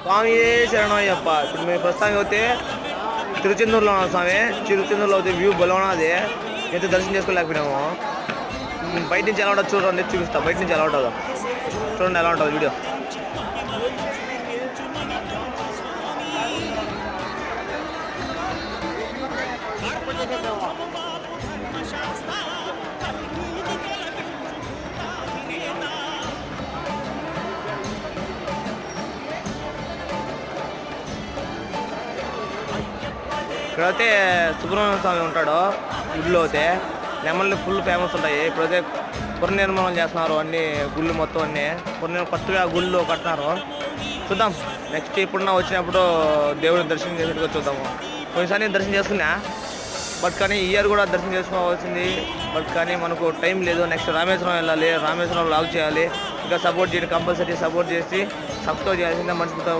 స్వామి శరణయ్యప్ప. ఇప్పుడు మేము ప్రస్తుతానికి అయితే తిరుచెందూరులో ఉన్నాం స్వామి. తిరుచెందూరులో అయితే వ్యూ బలవనది అయితే దర్శనం చేసుకోలేకపోయినాము. బయట నుంచి ఎలా ఉంటుందో చూడండి, చూపిస్తా. బయట నుంచి ఎలా ఉంటుందో చూడండి, ఎలా ఉంటుంది వీడియో. ఇక్కడైతే సుబ్రహ్మణ్య స్వామి ఉంటాడు గుడిలో. అయితే నెమళ్ళు ఫుల్ ఫేమస్ ఉంటాయి. ఇప్పుడైతే పునర్నిర్మాణం చేస్తున్నారు అన్ని గుళ్ళు మొత్తం అన్నీ కొత్తగా గుళ్ళు కట్టినారు. చూద్దాం నెక్స్ట్ ఇప్పుడున్నా వచ్చినప్పుడు దేవుడిని దర్శనం చేసేట్టుగా చూద్దాము. కొన్నిసారి దర్శనం చేసుకున్నా, బట్ కానీ ఈ ఇయర్ కూడా దర్శనం చేసుకోవాల్సింది. బట్ కానీ మనకు టైం లేదు. నెక్స్ట్ రామేశ్వరం వెళ్ళాలి, రామేశ్వరం లాగ్ చేయాలి. ఇంకా సపోర్ట్ చేయండి, కంపల్సరీ సపోర్ట్ చేసి సబ్స్క్రైబ్ చేయాల్సిందే మనసుతో